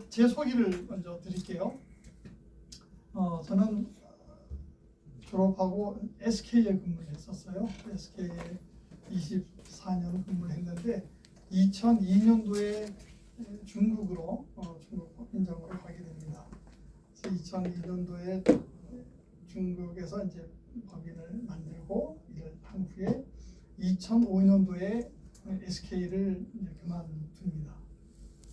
제 소개를 먼저 드릴게요. 저는 졸업하고 SK에 근무를 했었어요. SK에 24년 근무를 했는데 2002년도에 중국으로 중국 법인장으로 가게 됩니다. 그래서 2002년도에 중국에서 이제 법인을 만들고 일을 한 후에 2005년도에 SK를 그만둡니다.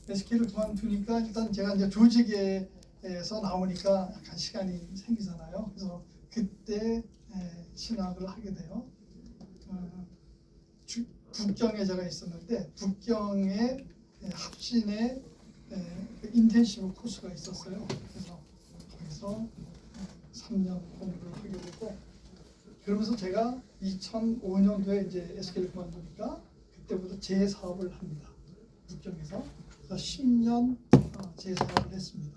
SK를 그만두니까 일단 제가 이제 조직에서 나오니까 약간 시간이 생기잖아요. 그래서 그때 신학을 하게 돼요. 북경에 제가 있었는데 북경에 합신의 인텐시브 코스가 있었어요. 그래서 거기서 3년 공부를 하게 되고, 그러면서 제가 2005년도에 이제 SK를 그만두니까 그때부터 제 사업을 합니다. 북경에서. 그래서 10년 제 사업을 했습니다.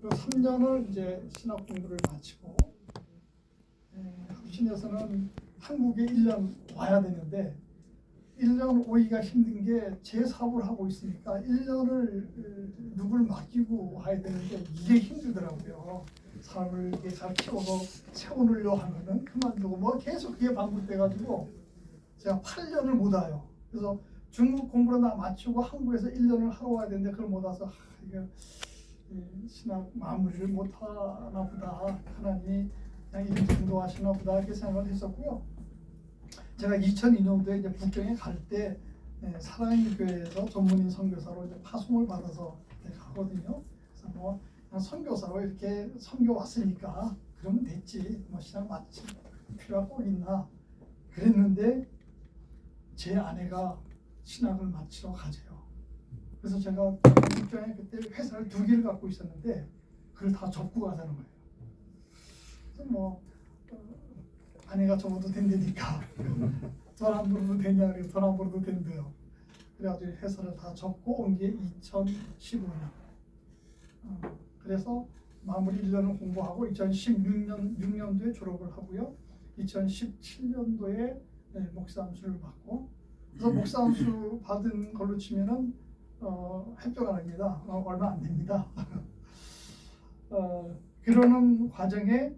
그리고 3년을 이제 신학 공부를 마치고 합신에서는 한국에 1년 와야 되는데 1년 오기가 힘든 게 제 사업을 하고 있으니까 1년을 누굴 맡기고 와야 되는데 이게 힘들더라고요. 사람을 이렇게 잘 키워서 세우려고 하면은 그만두고 뭐 계속 그게 반복돼가지고 제가 8년을 못 와요. 그래서 중국 공부를 다 마치고 한국에서 1년을 하러 와야 되는데 그걸 못 와서 이게 신학 마무리를 못 하나 보다, 하나님이 그냥 이렇게 인도하시나 보다 이렇게 생각을 했었고요. 제가 2002년도에 이제 북경에 갈 때 사랑의 교회에서 전문인 선교사로 이제 파송을 받아서 가거든요. 그래서 뭐 그냥 선교사로 이렇게 선교 왔으니까 그러면 됐지, 뭐 신학 마치 필요가 꼭 있나 그랬는데 제 아내가 신학을 마치러 가세요. 그래서 제가 북경에 그때 회사를 2개를 갖고 있었는데 그걸 다 접고 가자는 거예요. 그래서 뭐 아내가 접어도 된다니까 돈 안 벌어도 되냐, 그래서 돈 안 벌어도 된대요. 그래가지고 회사를 다 접고 온 게 2015년. 그래서 마무리 1년을 공부하고 2016년도에 졸업을 하고요. 2017년도에 목사 안수를 받고, 그래서 목사 안수 받은 걸로 치면은 합격합니다. 얼마 안 됩니다. 그러는 과정에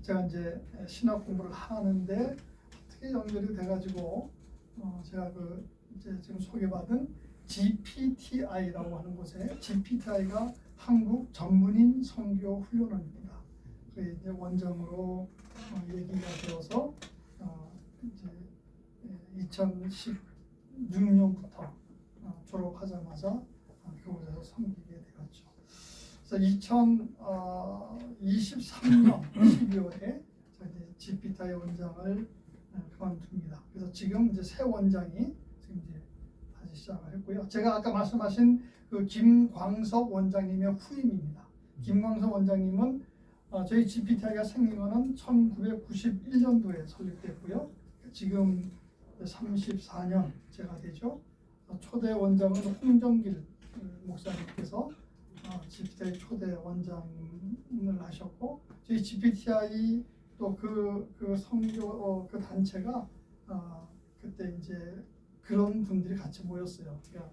제가 이제 신학 공부를 하는데 어떻게 연결이 돼가지고 제가 그 이제 지금 소개받은 GPTI라고 하는 곳에, GPTI가 한국 전문인 선교 훈련원입니다. 그 이제 원장으로 얘기가 되어서 이제 2016년부터 졸업하자마자 그곳에서 섬기게 되었죠. 그래서 2023년 12월에 이제 GPTI 원장을 그만둡니다. 그래서 지금 이제 새 원장이 지금 이제 다시 시작을 했고요. 제가 아까 말씀하신 그 김광석 원장님의 후임입니다. 김광석 원장님은 저희 GPTI가 생긴 거는 1991년도에 설립됐고요. 지금 34년 제가 되죠. 초대 원장은 홍정길 목사님께서 GPTI 초대 원장을 하셨고, 저희 GPTI 또 그 선교 그 단체가 그때 이제 그런 분들이 같이 모였어요. 그러니까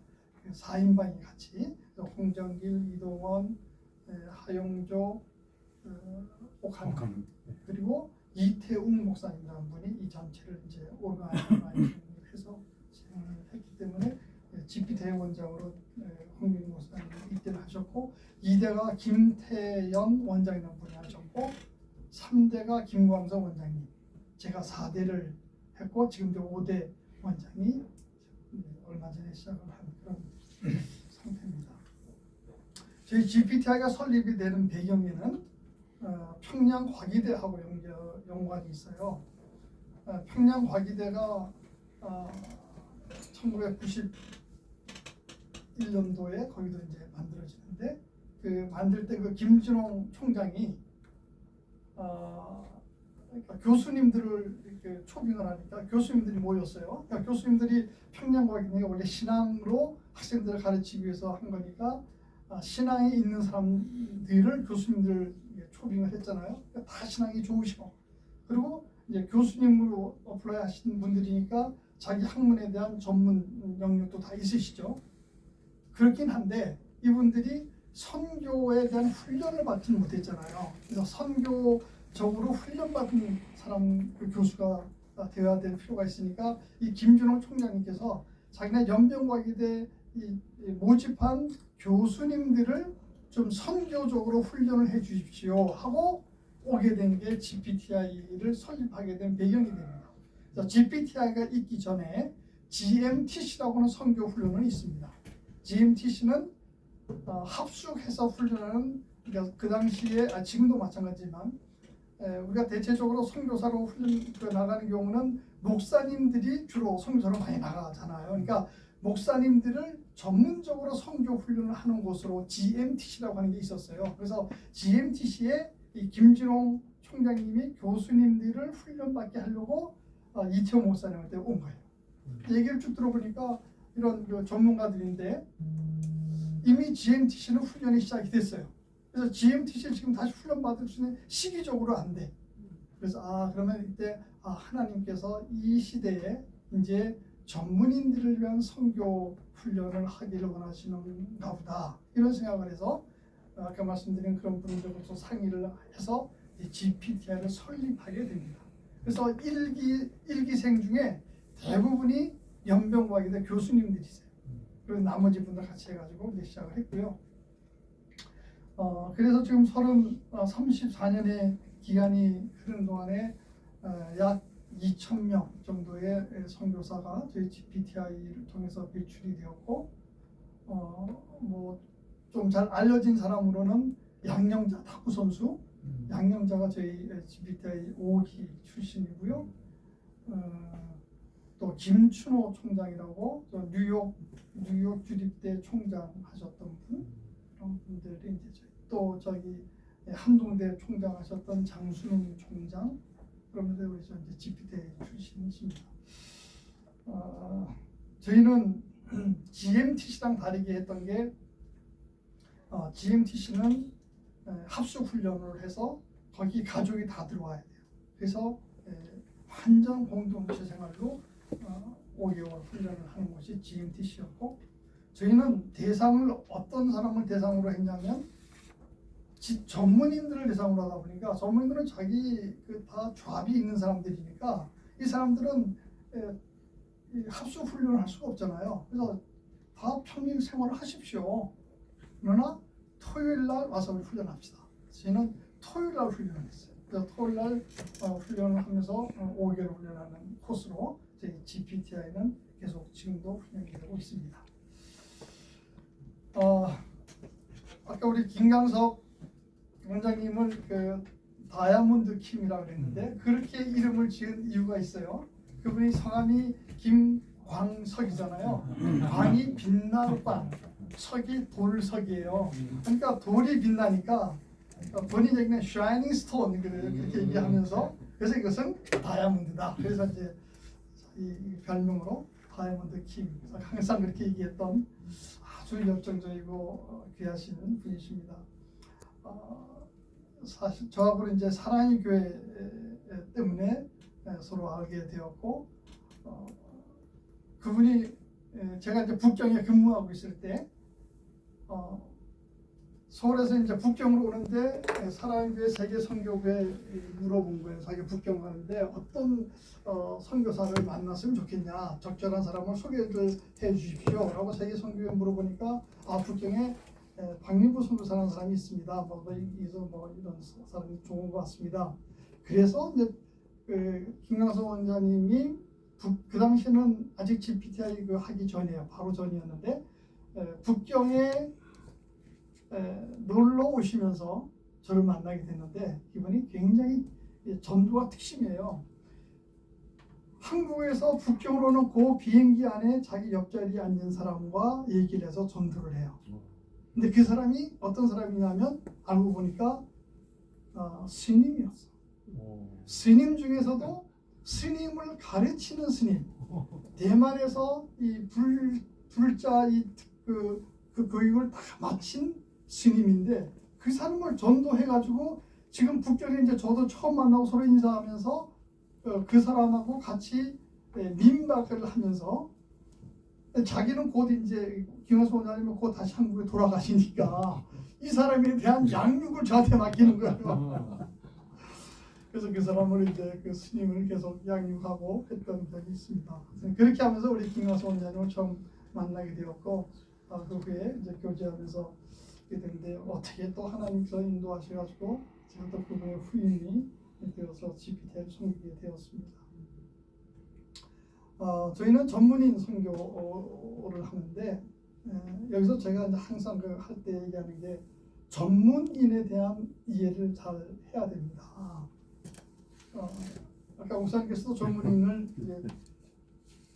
4인방이 같이, 홍정길, 이동원, 하용조, 옥한, 그리고 이태웅 목사님이라는 분이 이 전체를 이제 오르가나이즈해서 진행을 했기 때문에 GPTI 원장으로 홍민희 목사님이 1대를 하셨고, 2대가 김태연 원장이라는 분이 하셨고, 3대가 김광석 원장님, 제가 4대를 했고 지금 이제 5대 원장이 얼마 전에 시작을 한 그런 상태입니다. 저희 GPTI가 설립이 되는 배경에는 평양과기대하고 연관이 있어요. 평양과기대가 1991년도에 거기도 이제 만들어지는데, 그 만들 때 그 김준홍 총장이 그러니까 교수님들을 이렇게 초빙을 하니까 교수님들이 모였어요. 그러니까 교수님들이 평양과기대가 원래 신앙으로 학생들을 가르치기 위해서 한 거니까 신앙에 있는 사람들을 교수님들 초빙을 했잖아요. 그러니까 다 신앙이 좋으시고, 그리고 이제 교수님으로 어플라이 하시는 분들이니까 자기 학문에 대한 전문 영역도 다 있으시죠. 그렇긴 한데 이분들이 선교에 대한 훈련을 받지 못했잖아요. 그래서 선교적으로 훈련받은 사람 그 교수가 되어야 될 필요가 있으니까 이 김준호 총장님께서 자기네 연변과기대 모집한 교수님들을 좀 선교적으로 훈련을 해 주십시오 하고 오게 된 게 GPTI를 설립하게 된 배경이 됩니다. 그래서 GPTI가 있기 전에 GMTC라고 하는 선교 훈련은 있습니다. GMTC는 합숙해서 훈련하는, 그러니까 그 당시에 지금도 마찬가지지만 우리가 대체적으로 선교사로 훈련 나가는 경우는 목사님들이 주로 선교사로 많이 나가잖아요. 그러니까 목사님들을 전문적으로 선교 훈련을 하는 곳으로 GMTC라고 하는 게 있었어요. 그래서 GMTC에 이 김진홍 총장님이 교수님들을 훈련받게 하려고 이태호 목사님한테 온 거예요. 얘기를 쭉 들어보니까 이런 그 전문가들인데 이미 GMTC는 훈련이 시작이 됐어요. 그래서 GMTC 지금 다시 훈련 받을 수 있는 시기적으로 안 돼. 그래서 그러면 이때 하나님께서 이 시대에 이제 전문인들을 위한 선교 훈련을 하기를 원하시는가 보다, 이런 생각을 해서 아까 말씀드린 그런 분들부터 상의를 해서 GPTI를 설립하게 됩니다. 그래서 일기생 중에 대부분이 연변과기대 교수님들이세요. 그리고 나머지 분들 같이 해가지고 이제 시작을 했고요. 그래서 지금 34년의 기간이 흐른 동안에 약 2,000명 정도의 선교사가 저희 GPTI를 통해서 배출이 되었고, 뭐 좀 잘 알려진 사람으로는 양영자 탁구 선수, 양영자가 저희 GPTI 5기 출신이고요. 또 김춘호 총장이라고 뉴욕 주립대 총장 하셨던 분, 그런 분들이 이제 또 저기 한동대 총장 하셨던 장순웅 총장, 그런 분들 우리 이제 GPTI 출신이십니다. 저희는 GMTC랑 다르게 했던 게 GMTC는 합숙 훈련을 해서 거기 가족이 다 들어와야 돼요. 그래서 완전 공동체 생활로 5개월 훈련을 하는 것이 GMTC였고, 저희는 대상을 어떤 사람을 대상으로 했냐면 전문인들을 대상으로 하다 보니까, 전문인들은 자기 다 잡이 있는 사람들이니까 이 사람들은 합숙 훈련을 할 수가 없잖아요. 그래서 다 평일 생활을 하십시오. 그러나 토요일 날 와서 훈련합시다. 저희는 토요일 날 훈련을 했어요. 그래서 토요일 날 훈련을 하면서 5개월 훈련하는 코스로 저희 GPTI는 계속 지금도 훈련이 되고 있습니다. 아까 우리 김강석 원장님을 그 다이아몬드 킴이라고 그랬는데 그렇게 이름을 지은 이유가 있어요. 그분이 성함이 김광석이잖아요. 광이 빛날 광, 석이 돌석이에요. 그러니까 돌이 빛나니까 본인이 그냥 샤이닝 스톤 그렇게 얘기하면서, 그래서 이것은 다이아몬드다. 그래서 이제 이 별명으로 다이아몬드 킴, 항상 그렇게 얘기했던 아주 열정적이고 귀하신 분이십니다. 사실 저하고는 이제 사랑의 교회 때문에 서로 알게 되었고, 그분이 제가 이제 북경에 근무하고 있을 때 서울에서 이제 북경으로 오는데 사랑의 교회 세계 선교회 물어본 거예요. 자기 북경 가는데 어떤 선교사를 만났으면 좋겠냐, 적절한 사람을 소개를 해 주십시오 라고 세계 선교회 물어보니까 북경에 박민구 선교사라는 사람이 있습니다. 뭐 이런 사람이 좋은 것 같습니다. 그래서 이제 김강석 원장님이 그 당시에는 아직 GPTI 하기 전이에요. 바로 전이었는데 북경에 놀러 오시면서 저를 만나게 됐는데, 이분이 굉장히 전도가 특심이에요. 한국에서 북경으로 오는 그 비행기 안에 자기 옆자리에 앉은 사람과 얘기를 해서 전도를 해요. 근데 그 사람이 어떤 사람이냐면 알고 보니까 스님이었어. 스님 중에서도 스님을 가르치는 스님. 대만에서 이 불자 그 교육을 다 마친 스님인데, 그 사람을 전도해가지고 지금 북경에 이제 저도 처음 만나고 서로 인사하면서 그 사람하고 같이 민박을 하면서 자기는 곧 이제 김영수 원장님은 곧 다시 한국에 돌아가시니까 이 사람에 대한 양육을 저한테 맡기는 거예요. 그래서 그 사람을 이제 그 스님을 계속 양육하고 했던 적이 있습니다. 그렇게 하면서 우리 김영수 원장님을 처음 만나게 되었고, 그 후에 이제 교제하면서 이렇게 됐는데 어떻게 또 하나님께서 인도하셔가지고 제가 또 그분의 후임이 되어서 GPT를 섬기게 되었습니다. 저희는 전문인 선교를 하는데 여기서 제가 이제 항상 그 할 때 얘기하는 게 전문인에 대한 이해를 잘 해야 됩니다. 아까 목사님께서도 전문인을 이제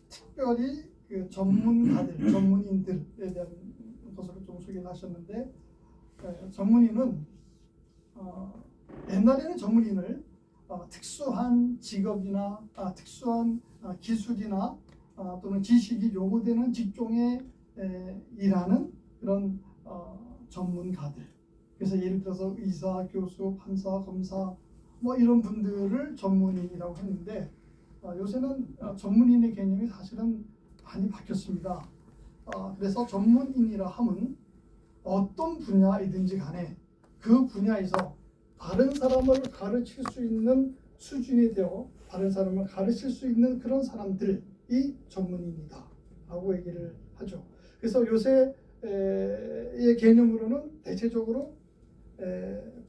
특별히 그 전문가들, 전문인들에 대한 것으로 좀 소개를 하셨는데 전문인은 옛날에는 전문인을 특수한 직업이나 특수한 기술이나 또는 지식이 요구되는 직종에 일하는 그런 전문가들. 그래서 예를 들어서 의사, 교수, 판사, 검사 뭐 이런 분들을 전문인이라고 했는데 요새는 전문인의 개념이 사실은 많이 바뀌었습니다. 그래서 전문인이라 함은 어떤 분야이든지 간에 그 분야에서 다른 사람을 가르칠 수 있는 수준이 되어 다른 사람을 가르칠 수 있는 그런 사람들이 전문인이다 라고 얘기를 하죠. 그래서 요새의 개념으로는 대체적으로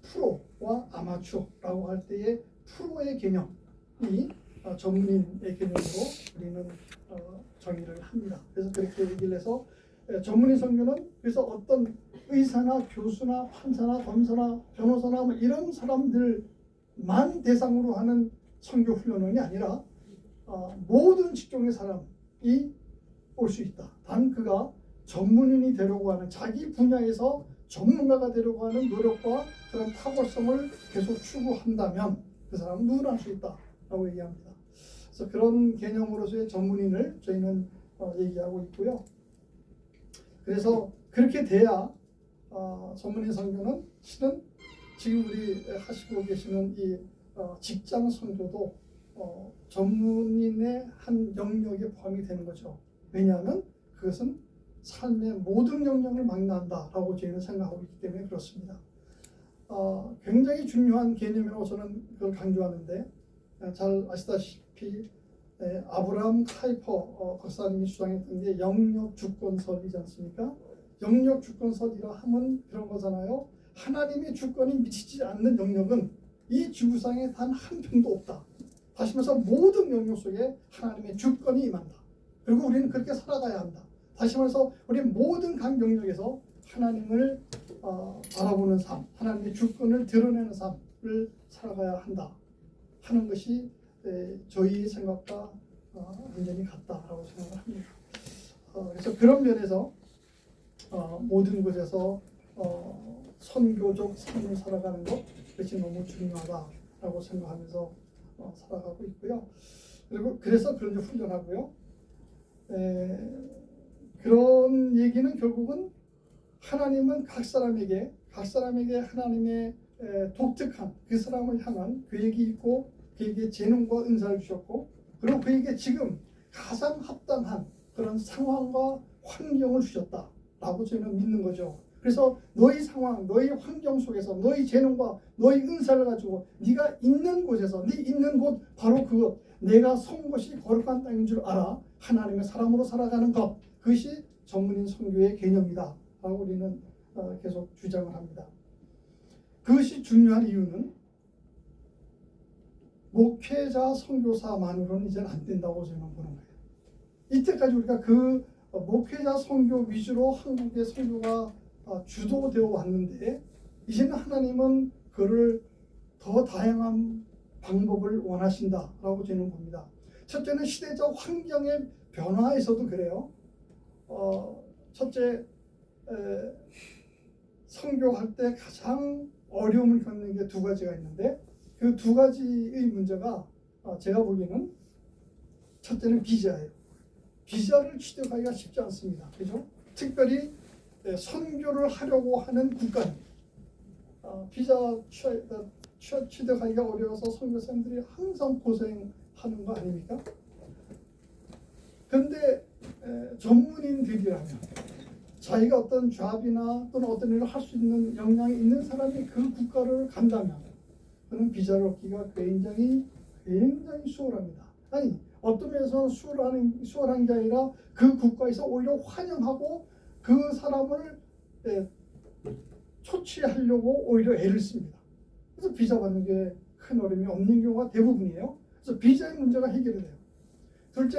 프로와 아마추어라고 할 때의 프로의 개념이 전문인의 개념으로 우리는 정의를 합니다. 그래서 그렇게 얘기를 해서 전문인 선교는 그래서 어떤 의사나 교수나 판사나 검사나 변호사나 뭐 이런 사람들만 대상으로 하는 선교 훈련원이 아니라 모든 직종의 사람이 올 수 있다. 단 그가 전문인이 되려고 하는 자기 분야에서 전문가가 되려고 하는 노력과 그런 탁월성을 계속 추구한다면 그 사람은 누구나 할 수 있다라고 얘기합니다. 그래서 그런 개념으로서의 전문인을 저희는 얘기하고 있고요. 그래서 그렇게 돼야 전문인 선교는 실은 지금 우리 하시고 계시는 이 직장 선교도 전문인의 한 영역에 포함이 되는 거죠. 왜냐하면 그것은 삶의 모든 영역을 망라한다라고 저희는 생각하고 있기 때문에 그렇습니다. 굉장히 중요한 개념이라고 저는 그걸 강조하는데 잘 아시다시피 아브라함 카이퍼 박사님이 주장했던 게 영역 주권설이지 않습니까? 영역 주권설이라 하면 그런 거잖아요. 하나님의 주권이 미치지 않는 영역은 이 지구상에 단 한 평도 없다. 다시 말해서 모든 영역 속에 하나님의 주권이 임한다. 그리고 우리는 그렇게 살아가야 한다. 다시 말해서 우리 모든 각 영역에서 하나님을 바라보는 삶, 하나님의 주권을 드러내는 삶을 살아가야 한다 하는 것이 저희의 생각과 완전히 같다라고 생각을 합니다. 그래서 그런 면에서 모든 곳에서 선교적 삶을 살아가는 것 그것이 너무 중요하다라고 생각하면서 살아가고 있고요. 그리고 그래서 그런 걸 훈련하고요. 그런 얘기는 결국은 하나님은 각 사람에게 하나님의 독특한 그 사람을 향한 계획이 있고 그에게 재능과 은사를 주셨고 그리고 그에게 지금 가장 합당한 그런 상황과 환경을 주셨다라고 저희는 믿는 거죠. 그래서 너희 상황, 너희 환경 속에서 너희 재능과 너희 은사를 가지고 네가 있는 곳에서 네 있는 곳 바로 그것 내가 선 곳이 거룩한 땅인 줄 알아 하나님의 사람으로 살아가는 것 그것이 전문인 선교의 개념이다 라고 우리는 계속 주장을 합니다. 그것이 중요한 이유는 목회자 선교사만으로는 이제는 안 된다고 저는 보는 거예요. 이때까지 우리가 그 목회자 선교 위주로 한국의 선교가 주도되어 왔는데 이제는 하나님은 그를 더 다양한 방법을 원하신다라고 저는 봅니다. 첫째는 시대적 환경의 변화에서도 그래요. 첫째 선교할 때 가장 어려움을 겪는 게 두 가지가 있는데 그 두 가지의 문제가 제가 보기에는 첫째는 비자예요. 비자를 취득하기가 쉽지 않습니다. 그죠? 특별히 선교를 하려고 하는 국가는 비자 취득하기가 어려워서 선교사님들이 항상 고생하는 거 아닙니까? 그런데 전문인들이라면 자기가 어떤 잡이나 또는 어떤 일을 할 수 있는 역량이 있는 사람이 그 국가를 간다면 그는 비자를 얻기가 굉장히 수월합니다. 아니 어떤 면에서 수월한 게 아니라 그 국가에서 오히려 환영하고 그 사람을 초치하려고 오히려 애를 씁니다. 그래서 비자 받는 게 큰 어려움이 없는 경우가 대부분이에요. 그래서 비자의 문제가 해결이 돼요. 둘째